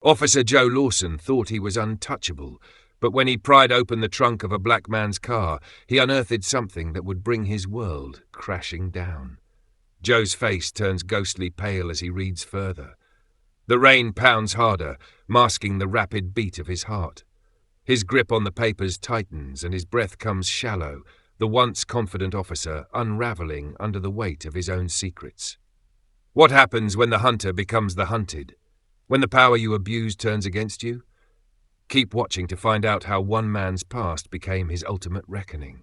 Officer Joe Lawson thought he was untouchable, but when he pried open the trunk of a black man's car, he unearthed something that would bring his world crashing down. Joe's face turns ghostly pale as he reads further. The rain pounds harder, masking the rapid beat of his heart. His grip on the papers tightens and his breath comes shallow, the once confident officer unraveling under the weight of his own secrets. What happens when the hunter becomes the hunted? When the power you abuse turns against you? Keep watching to find out how one man's past became his ultimate reckoning.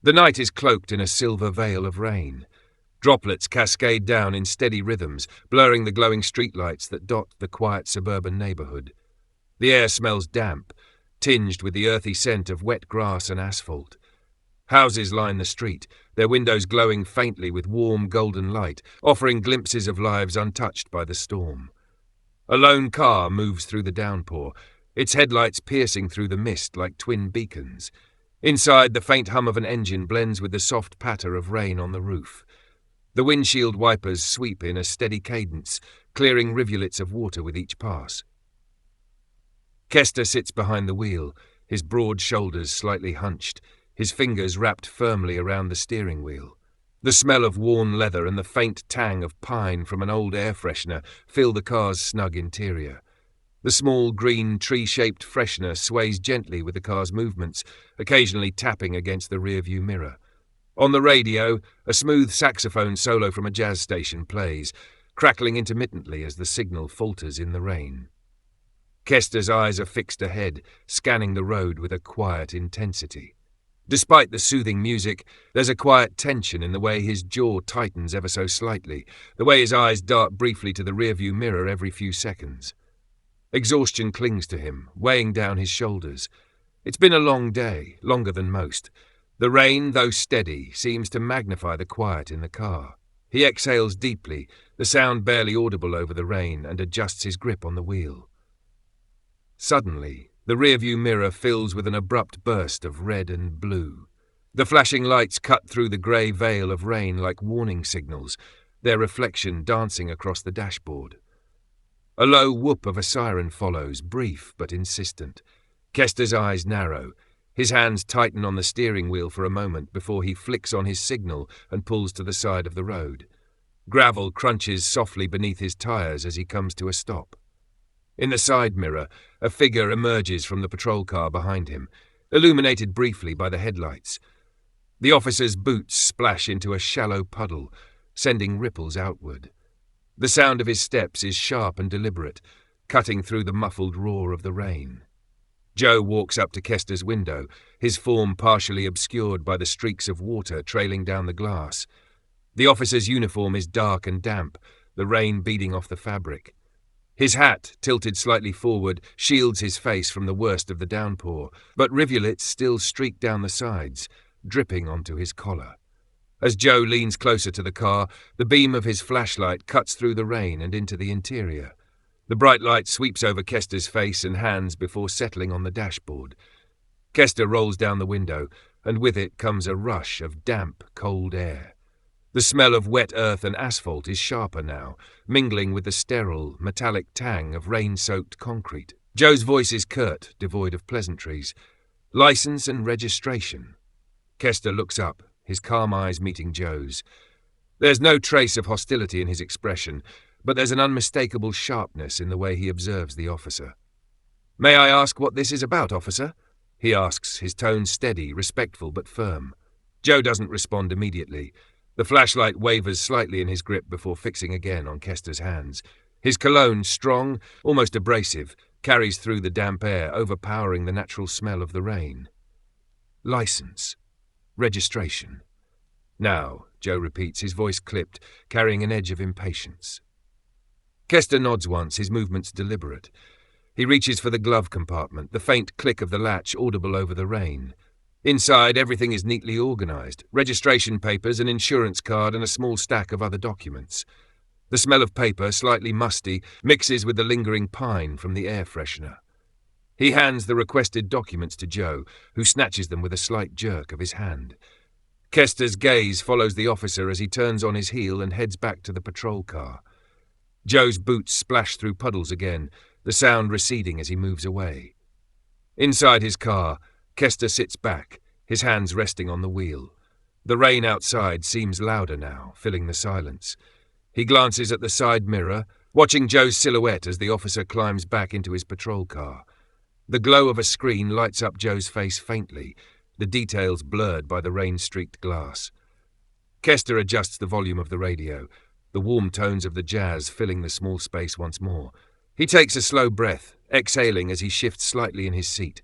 The night is cloaked in a silver veil of rain. Droplets cascade down in steady rhythms, blurring the glowing streetlights that dot the quiet suburban neighborhood. The air smells damp, tinged with the earthy scent of wet grass and asphalt. Houses line the street, their windows glowing faintly with warm golden light, offering glimpses of lives untouched by the storm. A lone car moves through the downpour, its headlights piercing through the mist like twin beacons. Inside, the faint hum of an engine blends with the soft patter of rain on the roof. The windshield wipers sweep in a steady cadence, clearing rivulets of water with each pass. Kester sits behind the wheel, his broad shoulders slightly hunched, his fingers wrapped firmly around the steering wheel. The smell of worn leather and the faint tang of pine from an old air freshener fill the car's snug interior. The small green tree-shaped freshener sways gently with the car's movements, occasionally tapping against the rearview mirror. On the radio, a smooth saxophone solo from a jazz station plays, crackling intermittently as the signal falters in the rain. Kester's eyes are fixed ahead, scanning the road with a quiet intensity. Despite the soothing music, there's a quiet tension in the way his jaw tightens ever so slightly, the way his eyes dart briefly to the rearview mirror every few seconds. Exhaustion clings to him, weighing down his shoulders. It's been a long day, longer than most. The rain, though steady, seems to magnify the quiet in the car. He exhales deeply, the sound barely audible over the rain, and adjusts his grip on the wheel. Suddenly, the rearview mirror fills with an abrupt burst of red and blue. The flashing lights cut through the grey veil of rain like warning signals, their reflection dancing across the dashboard. A low whoop of a siren follows, brief but insistent. Kester's eyes narrow. His hands tighten on the steering wheel for a moment before he flicks on his signal and pulls to the side of the road. Gravel crunches softly beneath his tires as he comes to a stop. In the side mirror, a figure emerges from the patrol car behind him, illuminated briefly by the headlights. The officer's boots splash into a shallow puddle, sending ripples outward. The sound of his steps is sharp and deliberate, cutting through the muffled roar of the rain. Joe walks up to Kester's window, his form partially obscured by the streaks of water trailing down the glass. The officer's uniform is dark and damp, the rain beading off the fabric. His hat, tilted slightly forward, shields his face from the worst of the downpour, but rivulets still streak down the sides, dripping onto his collar. As Joe leans closer to the car, the beam of his flashlight cuts through the rain and into the interior. The bright light sweeps over Kester's face and hands before settling on the dashboard. Kester rolls down the window, and with it comes a rush of damp, cold air. The smell of wet earth and asphalt is sharper now, mingling with the sterile, metallic tang of rain-soaked concrete. Joe's voice is curt, devoid of pleasantries. License and registration. Kester looks up, his calm eyes meeting Joe's. There's no trace of hostility in his expression, but there's an unmistakable sharpness in the way he observes the officer. "May I ask what this is about, officer?" he asks, his tone steady, respectful but firm. Joe doesn't respond immediately. The flashlight wavers slightly in his grip before fixing again on Kester's hands. His cologne, strong, almost abrasive, carries through the damp air, overpowering the natural smell of the rain. License. Registration. Now, Joe repeats, his voice clipped, carrying an edge of impatience. Kester nods once, his movements deliberate. He reaches for the glove compartment, the faint click of the latch audible over the rain. Inside, everything is neatly organized. Registration papers, an insurance card, and a small stack of other documents. The smell of paper, slightly musty, mixes with the lingering pine from the air freshener. He hands the requested documents to Joe, who snatches them with a slight jerk of his hand. Kester's gaze follows the officer as he turns on his heel and heads back to the patrol car. Joe's boots splash through puddles again, the sound receding as he moves away. Inside his car, Kester sits back, his hands resting on the wheel. The rain outside seems louder now, filling the silence. He glances at the side mirror, watching Joe's silhouette as the officer climbs back into his patrol car. The glow of a screen lights up Joe's face faintly, the details blurred by the rain-streaked glass. Kester adjusts the volume of the radio, the warm tones of the jazz filling the small space once more. He takes a slow breath, exhaling as he shifts slightly in his seat.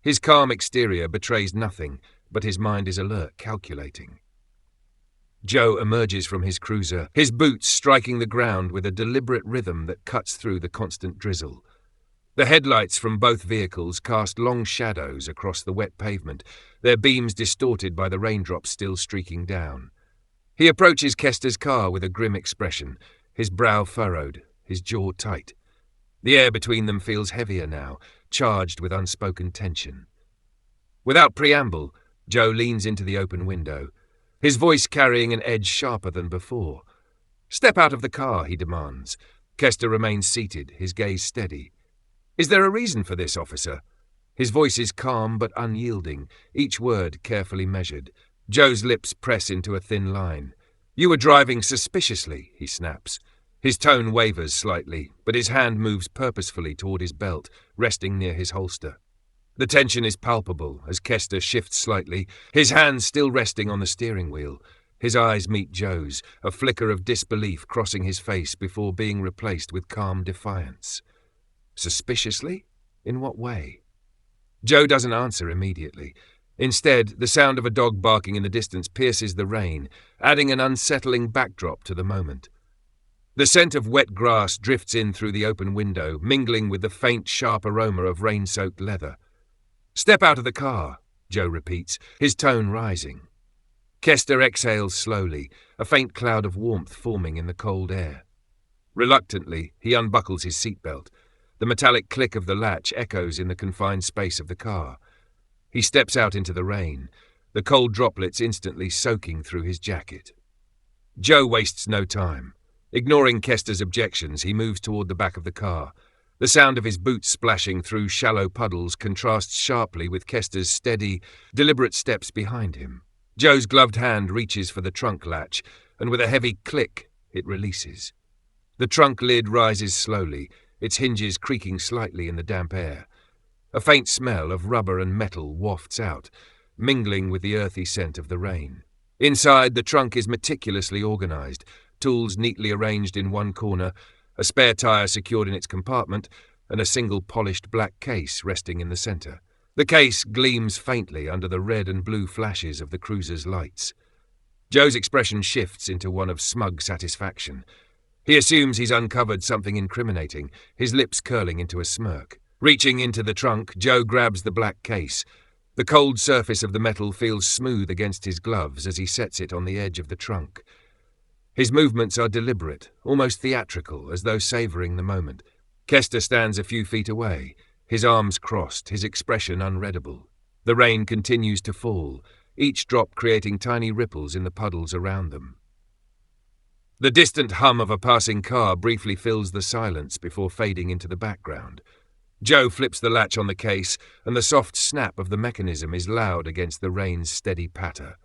His calm exterior betrays nothing, but his mind is alert, calculating. Joe emerges from his cruiser, his boots striking the ground with a deliberate rhythm that cuts through the constant drizzle. The headlights from both vehicles cast long shadows across the wet pavement, their beams distorted by the raindrops still streaking down. He approaches Kester's car with a grim expression, his brow furrowed, his jaw tight. The air between them feels heavier now, charged with unspoken tension. Without preamble, Joe leans into the open window, his voice carrying an edge sharper than before. "Step out of the car," he demands. Kester remains seated, his gaze steady. "Is there a reason for this, officer?" His voice is calm but unyielding, each word carefully measured. Joe's lips press into a thin line. "You were driving suspiciously," he snaps. His tone wavers slightly, but his hand moves purposefully toward his belt, resting near his holster. The tension is palpable as Kester shifts slightly, his hands still resting on the steering wheel. His eyes meet Joe's, a flicker of disbelief crossing his face before being replaced with calm defiance. Suspiciously? In what way? Joe doesn't answer immediately. Instead, the sound of a dog barking in the distance pierces the rain, adding an unsettling backdrop to the moment. The scent of wet grass drifts in through the open window, mingling with the faint, sharp aroma of rain-soaked leather. "Step out of the car," Joe repeats, his tone rising. Kester exhales slowly, a faint cloud of warmth forming in the cold air. Reluctantly, he unbuckles his seatbelt. The metallic click of the latch echoes in the confined space of the car. He steps out into the rain, the cold droplets instantly soaking through his jacket. Joe wastes no time. Ignoring Kester's objections, he moves toward the back of the car. The sound of his boots splashing through shallow puddles contrasts sharply with Kester's steady, deliberate steps behind him. Joe's gloved hand reaches for the trunk latch, and with a heavy click, it releases. The trunk lid rises slowly, its hinges creaking slightly in the damp air. A faint smell of rubber and metal wafts out, mingling with the earthy scent of the rain. Inside, the trunk is meticulously organized, tools neatly arranged in one corner, a spare tire secured in its compartment, and a single polished black case resting in the center. The case gleams faintly under the red and blue flashes of the cruiser's lights. Joe's expression shifts into one of smug satisfaction. He assumes he's uncovered something incriminating, his lips curling into a smirk. Reaching into the trunk, Joe grabs the black case. The cold surface of the metal feels smooth against his gloves as he sets it on the edge of the trunk. His movements are deliberate, almost theatrical, as though savouring the moment. Kester stands a few feet away, his arms crossed, his expression unreadable. The rain continues to fall, each drop creating tiny ripples in the puddles around them. The distant hum of a passing car briefly fills the silence before fading into the background. Joe flips the latch on the case, and the soft snap of the mechanism is loud against the rain's steady patter.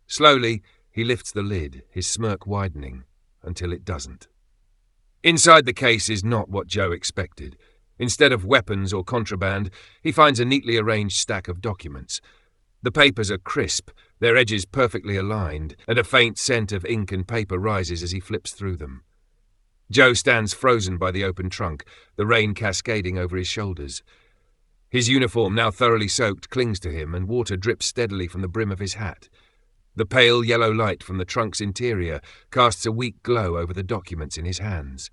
Slowly, he lifts the lid, his smirk widening, until it doesn't. Inside the case is not what Joe expected. Instead of weapons or contraband, he finds a neatly arranged stack of documents. The papers are crisp, their edges perfectly aligned, and a faint scent of ink and paper rises as he flips through them. Joe stands frozen by the open trunk, the rain cascading over his shoulders. His uniform, now thoroughly soaked, clings to him, and water drips steadily from the brim of his hat. The pale yellow light from the trunk's interior casts a weak glow over the documents in his hands.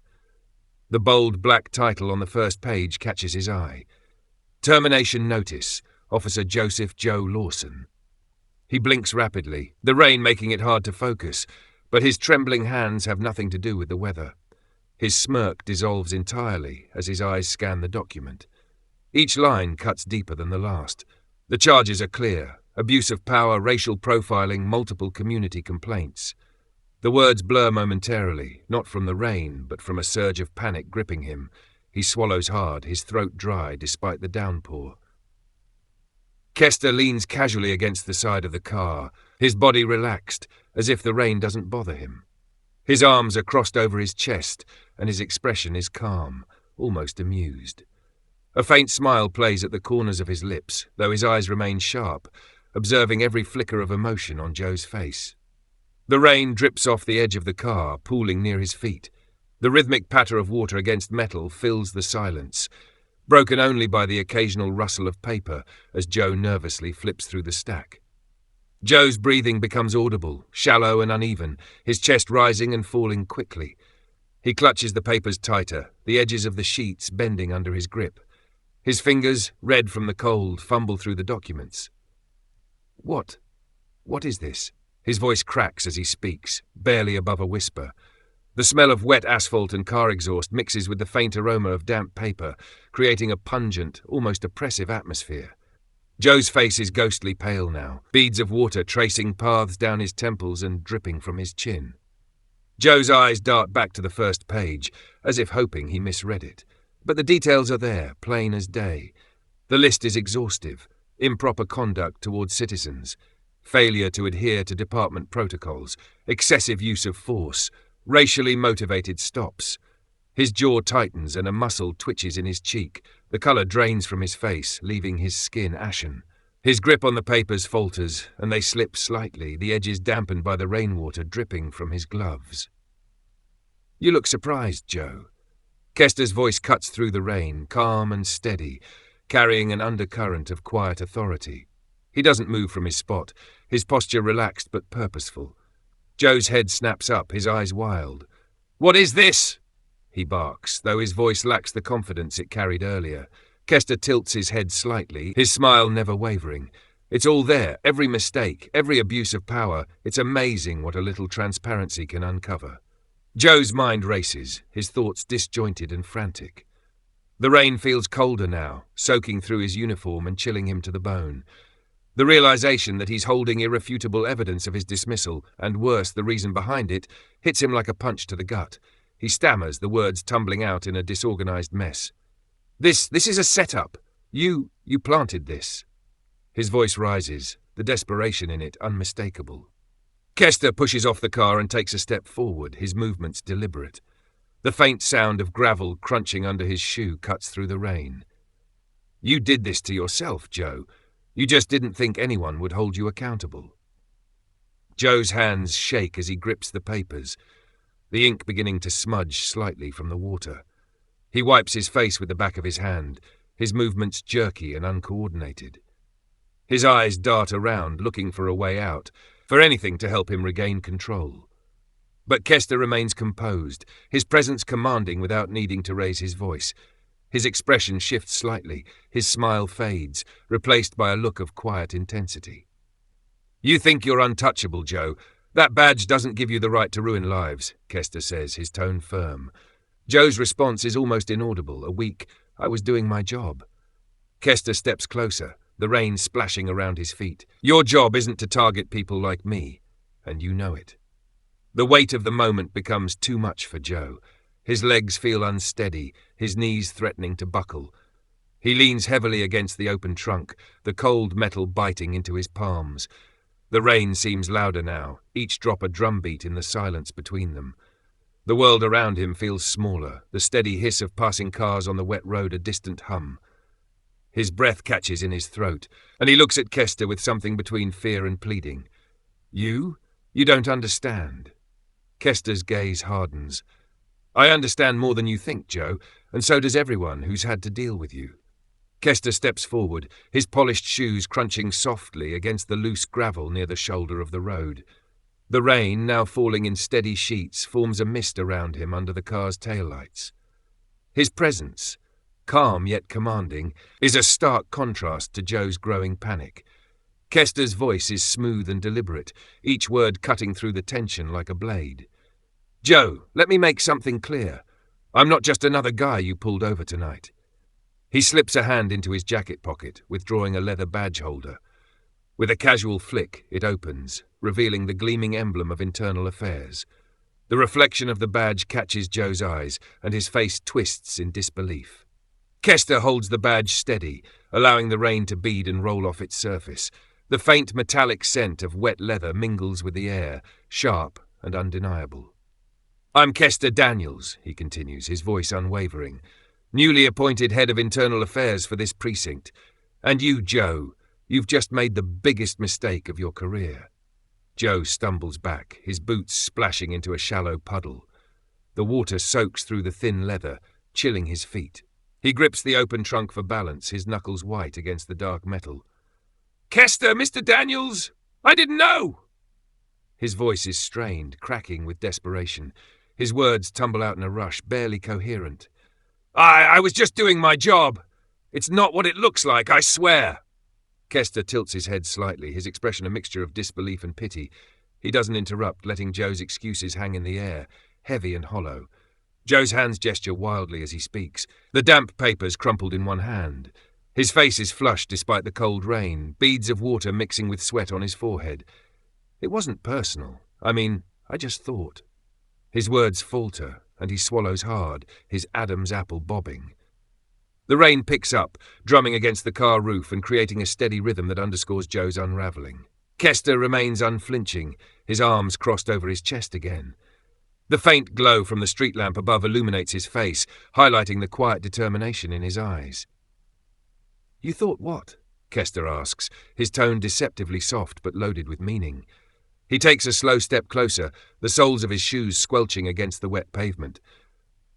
The bold black title on the first page catches his eye. Termination Notice, Officer Joseph Joe Lawson. He blinks rapidly, the rain making it hard to focus, but his trembling hands have nothing to do with the weather. His smirk dissolves entirely as his eyes scan the document. Each line cuts deeper than the last. The charges are clear: abuse of power, racial profiling, multiple community complaints. The words blur momentarily, not from the rain, but from a surge of panic gripping him. He swallows hard, his throat dry despite the downpour. Kester leans casually against the side of the car, his body relaxed, as if the rain doesn't bother him. His arms are crossed over his chest, and his expression is calm, almost amused. A faint smile plays at the corners of his lips, though his eyes remain sharp, observing every flicker of emotion on Joe's face. The rain drips off the edge of the car, pooling near his feet. The rhythmic patter of water against metal fills the silence, broken only by the occasional rustle of paper as Joe nervously flips through the stack. Joe's breathing becomes audible, shallow and uneven, his chest rising and falling quickly. He clutches the papers tighter, the edges of the sheets bending under his grip. His fingers, red from the cold, fumble through the documents. What is this? His voice cracks as he speaks, barely above a whisper. The smell of wet asphalt and car exhaust mixes with the faint aroma of damp paper, creating a pungent, almost oppressive atmosphere. Joe's face is ghostly pale now, beads of water tracing paths down his temples and dripping from his chin. Joe's eyes dart back to the first page, as if hoping he misread it. But the details are there, plain as day. The list is exhaustive. Improper conduct towards citizens, failure to adhere to department protocols, excessive use of force, racially motivated stops. His jaw tightens and a muscle twitches in his cheek. The colour drains from his face, leaving his skin ashen. His grip on the papers falters, and they slip slightly, the edges dampened by the rainwater dripping from his gloves. "You look surprised, Joe." Kester's voice cuts through the rain, calm and steady, carrying an undercurrent of quiet authority. He doesn't move from his spot, his posture relaxed but purposeful. Joe's head snaps up, his eyes wild. "What is this?" he barks, though his voice lacks the confidence it carried earlier. Kester tilts his head slightly, his smile never wavering. It's all there, every mistake, every abuse of power. It's amazing what a little transparency can uncover. Joe's mind races, his thoughts disjointed and frantic. The rain feels colder now, soaking through his uniform and chilling him to the bone. The realization that he's holding irrefutable evidence of his dismissal, and worse, the reason behind it, hits him like a punch to the gut. He stammers, the words tumbling out in a disorganized mess. This is a setup. You planted this." His voice rises, the desperation in it unmistakable. Kester pushes off the car and takes a step forward, his movements deliberate. The faint sound of gravel crunching under his shoe cuts through the rain. "You did this to yourself, Joe. You just didn't think anyone would hold you accountable." Joe's hands shake as he grips the papers, the ink beginning to smudge slightly from the water. He wipes his face with the back of his hand, his movements jerky and uncoordinated. His eyes dart around, looking for a way out, for anything to help him regain control. But Kester remains composed, his presence commanding without needing to raise his voice. His expression shifts slightly, his smile fades, replaced by a look of quiet intensity. "You think you're untouchable, Joe. That badge doesn't give you the right to ruin lives," Kester says, his tone firm. Joe's response is almost inaudible, a weak, "I was doing my job." Kester steps closer, the rain splashing around his feet. "Your job isn't to target people like me, and you know it." The weight of the moment becomes too much for Joe. His legs feel unsteady, his knees threatening to buckle. He leans heavily against the open trunk, the cold metal biting into his palms. The rain seems louder now, each drop a drumbeat in the silence between them. The world around him feels smaller, the steady hiss of passing cars on the wet road a distant hum. His breath catches in his throat, and he looks at Kester with something between fear and pleading. "You don't understand." Kester's gaze hardens. "I understand more than you think, Joe, and so does everyone who's had to deal with you." Kester steps forward, his polished shoes crunching softly against the loose gravel near the shoulder of the road. The rain, now falling in steady sheets, forms a mist around him under the car's taillights. His presence, calm yet commanding, is a stark contrast to Joe's growing panic. Kester's voice is smooth and deliberate, each word cutting through the tension like a blade. "Joe, let me make something clear. I'm not just another guy you pulled over tonight." He slips a hand into his jacket pocket, withdrawing a leather badge holder. With a casual flick, it opens, revealing the gleaming emblem of internal affairs. The reflection of the badge catches Joe's eyes, and his face twists in disbelief. Kester holds the badge steady, allowing the rain to bead and roll off its surface. The faint metallic scent of wet leather mingles with the air, sharp and undeniable. "I'm Kester Daniels," he continues, his voice unwavering, "newly appointed head of internal affairs for this precinct. And you, Joe, you've just made the biggest mistake of your career." Joe stumbles back, his boots splashing into a shallow puddle. The water soaks through the thin leather, chilling his feet. He grips the open trunk for balance, his knuckles white against the dark metal. "Kester, Mr. Daniels! I didn't know!" His voice is strained, cracking with desperation. His words tumble out in a rush, barely coherent. I was just doing my job. It's not what it looks like, I swear." Kester tilts his head slightly, his expression a mixture of disbelief and pity. He doesn't interrupt, letting Joe's excuses hang in the air, heavy and hollow. Joe's hands gesture wildly as he speaks, the damp papers crumpled in one hand. His face is flushed despite the cold rain, beads of water mixing with sweat on his forehead. "It wasn't personal. I just thought." His words falter, and he swallows hard, his Adam's apple bobbing. The rain picks up, drumming against the car roof and creating a steady rhythm that underscores Joe's unravelling. Kester remains unflinching, his arms crossed over his chest again. The faint glow from the street lamp above illuminates his face, highlighting the quiet determination in his eyes. "You thought what?" Kester asks, his tone deceptively soft but loaded with meaning. He takes a slow step closer, the soles of his shoes squelching against the wet pavement.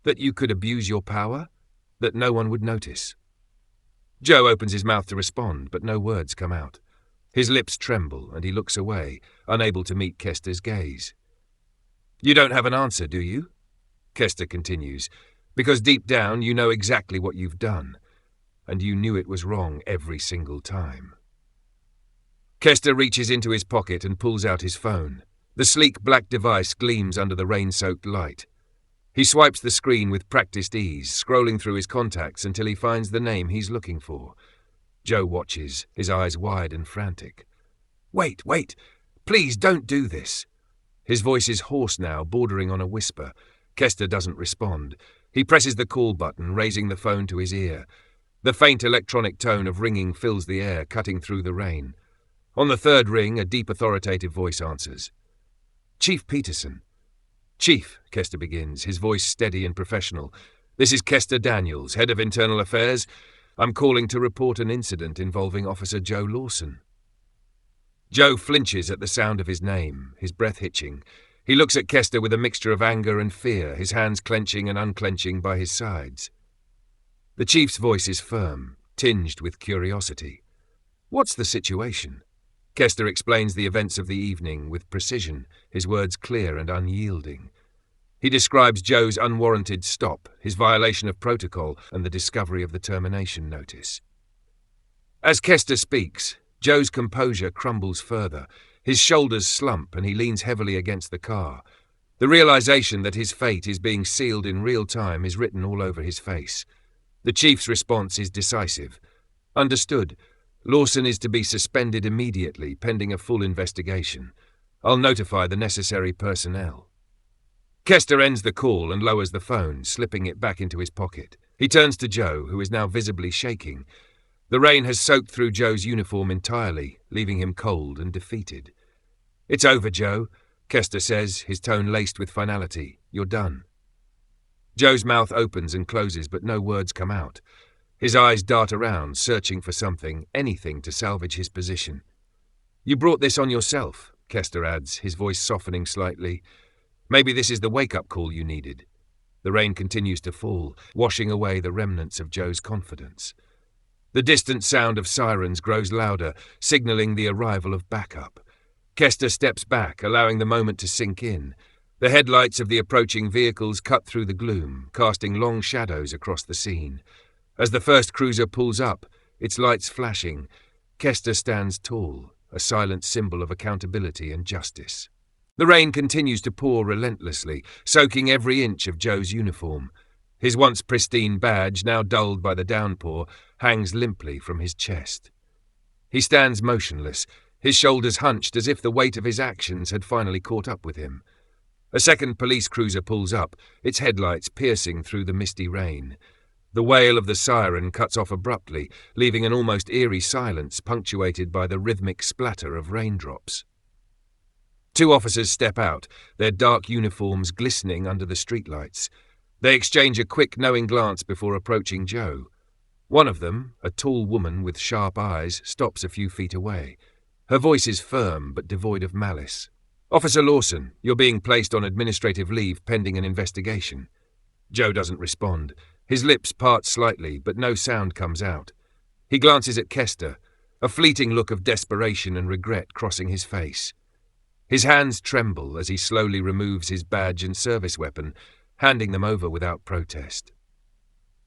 "That you could abuse your power? That no one would notice?" Joe opens his mouth to respond, but no words come out. His lips tremble, and he looks away, unable to meet Kester's gaze. "You don't have an answer, do you?" Kester continues, "because deep down you know exactly what you've done, and you knew it was wrong every single time." Kester reaches into his pocket and pulls out his phone. The sleek black device gleams under the rain-soaked light. He swipes the screen with practiced ease, scrolling through his contacts until he finds the name he's looking for. Joe watches, his eyes wide and frantic. Wait, please don't do this." His voice is hoarse now, bordering on a whisper. Kester doesn't respond. He presses the call button, raising the phone to his ear. The faint electronic tone of ringing fills the air, cutting through the rain. On the third ring, a deep authoritative voice answers. "Chief Peterson." "Chief," Kester begins, his voice steady and professional. "This is Kester Daniels, head of internal affairs. I'm calling to report an incident involving Officer Joe Lawson." Joe flinches at the sound of his name, his breath hitching. He looks at Kester with a mixture of anger and fear, his hands clenching and unclenching by his sides. The chief's voice is firm, tinged with curiosity. "What's the situation?" Kester explains the events of the evening with precision, his words clear and unyielding. He describes Joe's unwarranted stop, his violation of protocol, and the discovery of the termination notice. As Kester speaks, Joe's composure crumbles further. His shoulders slump and he leans heavily against the car. The realization that his fate is being sealed in real time is written all over his face. The chief's response is decisive. "Understood. Lawson is to be suspended immediately, pending a full investigation. I'll notify the necessary personnel." Kester ends the call and lowers the phone, slipping it back into his pocket. He turns to Joe, who is now visibly shaking. The rain has soaked through Joe's uniform entirely, leaving him cold and defeated. "It's over, Joe," Kester says, his tone laced with finality. "You're done." Joe's mouth opens and closes, but no words come out. His eyes dart around, searching for something, anything to salvage his position. "You brought this on yourself," Kester adds, his voice softening slightly. "Maybe this is the wake-up call you needed." The rain continues to fall, washing away the remnants of Joe's confidence. The distant sound of sirens grows louder, signaling the arrival of backup. Kester steps back, allowing the moment to sink in. The headlights of the approaching vehicles cut through the gloom, casting long shadows across the scene. As the first cruiser pulls up, its lights flashing, Kester stands tall, a silent symbol of accountability and justice. The rain continues to pour relentlessly, soaking every inch of Joe's uniform. His once pristine badge, now dulled by the downpour, hangs limply from his chest. He stands motionless, his shoulders hunched as if the weight of his actions had finally caught up with him. A second police cruiser pulls up, its headlights piercing through the misty rain. The wail of the siren cuts off abruptly, leaving an almost eerie silence punctuated by the rhythmic splatter of raindrops. Two officers step out, their dark uniforms glistening under the streetlights. They exchange a quick, knowing glance before approaching Joe. One of them, a tall woman with sharp eyes, stops a few feet away. Her voice is firm but devoid of malice. "Officer Lawson, you're being placed on administrative leave pending an investigation." Joe doesn't respond. His lips part slightly, but no sound comes out. He glances at Kester, a fleeting look of desperation and regret crossing his face. His hands tremble as he slowly removes his badge and service weapon, handing them over without protest.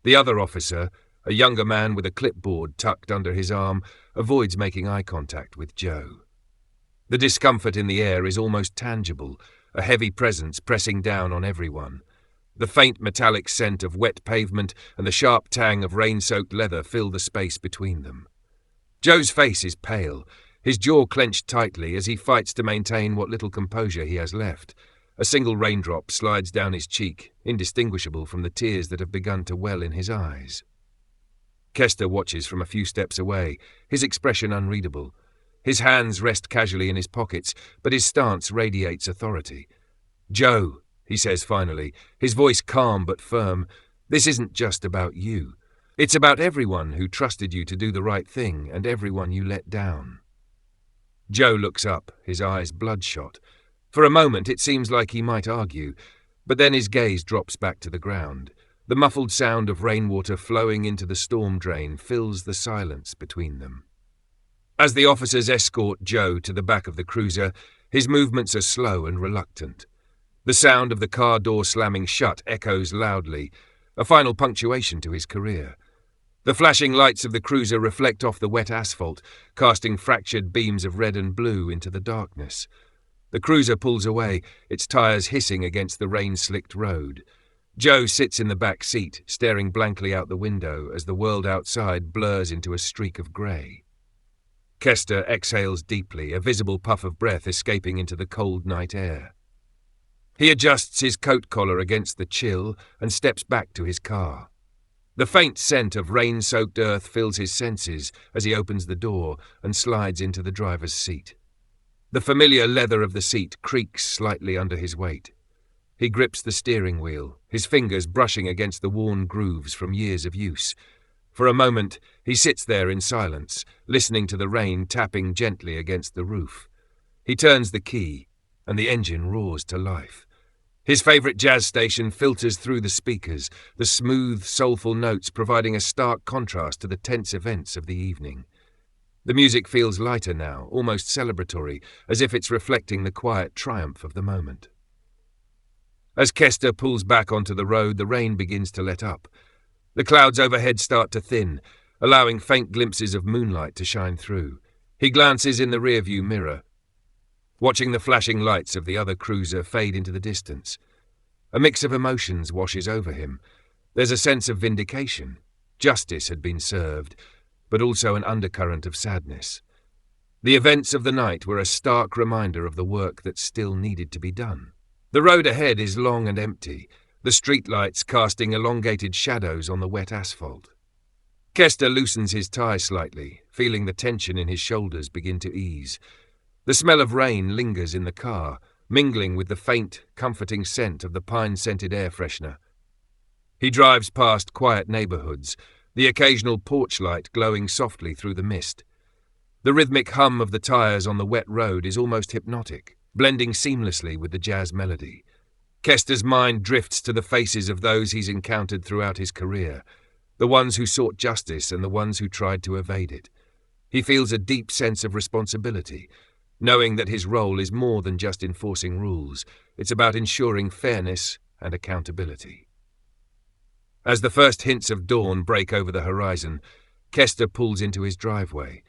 The other officer, a younger man with a clipboard tucked under his arm, avoids making eye contact with Joe. The discomfort in the air is almost tangible, a heavy presence pressing down on everyone. The faint metallic scent of wet pavement and the sharp tang of rain-soaked leather fill the space between them. Joe's face is pale, his jaw clenched tightly as he fights to maintain what little composure he has left. A single raindrop slides down his cheek, indistinguishable from the tears that have begun to well in his eyes. Kester watches from a few steps away, his expression unreadable. His hands rest casually in his pockets, but his stance radiates authority. "Joe," he says finally, his voice calm but firm, "this isn't just about you. It's about everyone who trusted you to do the right thing and everyone you let down." Joe looks up, his eyes bloodshot. For a moment it seems like he might argue, but then his gaze drops back to the ground. The muffled sound of rainwater flowing into the storm drain fills the silence between them. As the officers escort Joe to the back of the cruiser, his movements are slow and reluctant. The sound of the car door slamming shut echoes loudly, a final punctuation to his career. The flashing lights of the cruiser reflect off the wet asphalt, casting fractured beams of red and blue into the darkness. The cruiser pulls away, its tires hissing against the rain-slicked road. Joe sits in the back seat, staring blankly out the window as the world outside blurs into a streak of grey. Kester exhales deeply, a visible puff of breath escaping into the cold night air. He adjusts his coat collar against the chill and steps back to his car. The faint scent of rain-soaked earth fills his senses as he opens the door and slides into the driver's seat. The familiar leather of the seat creaks slightly under his weight. He grips the steering wheel, his fingers brushing against the worn grooves from years of use. For a moment, he sits there in silence, listening to the rain tapping gently against the roof. He turns the key, and the engine roars to life. His favourite jazz station filters through the speakers, the smooth, soulful notes providing a stark contrast to the tense events of the evening. The music feels lighter now, almost celebratory, as if it's reflecting the quiet triumph of the moment. As Kester pulls back onto the road, the rain begins to let up. The clouds overhead start to thin, allowing faint glimpses of moonlight to shine through. He glances in the rearview mirror, watching the flashing lights of the other cruiser fade into the distance. A mix of emotions washes over him. There's a sense of vindication. Justice had been served, but also an undercurrent of sadness. The events of the night were a stark reminder of the work that still needed to be done. The road ahead is long and empty, the streetlights casting elongated shadows on the wet asphalt. Kester loosens his tie slightly, feeling the tension in his shoulders begin to ease. The smell of rain lingers in the car, mingling with the faint, comforting scent of the pine-scented air freshener. He drives past quiet neighbourhoods, the occasional porch light glowing softly through the mist. The rhythmic hum of the tyres on the wet road is almost hypnotic, blending seamlessly with the jazz melody. Kester's mind drifts to the faces of those he's encountered throughout his career, the ones who sought justice and the ones who tried to evade it. He feels a deep sense of responsibility, knowing that his role is more than just enforcing rules. It's about ensuring fairness and accountability. As the first hints of dawn break over the horizon, Kester pulls into his driveway.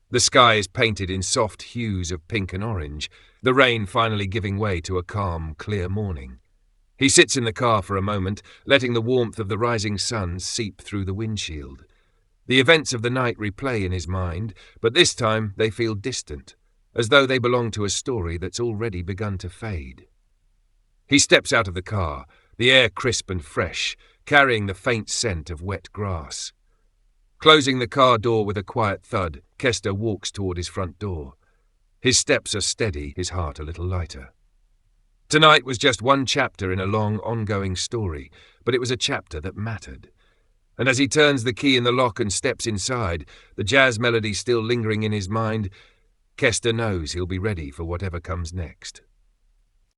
The sky is painted in soft hues of pink and orange, the rain finally giving way to a calm, clear morning. He sits in the car for a moment, letting the warmth of the rising sun seep through the windshield. The events of the night replay in his mind, but this time they feel distant, as though they belong to a story that's already begun to fade. He steps out of the car, the air crisp and fresh, carrying the faint scent of wet grass. Closing the car door with a quiet thud, Kester walks toward his front door. His steps are steady, his heart a little lighter. Tonight was just one chapter in a long, ongoing story, but it was a chapter that mattered. And as he turns the key in the lock and steps inside, the jazz melody still lingering in his mind, Kester knows he'll be ready for whatever comes next.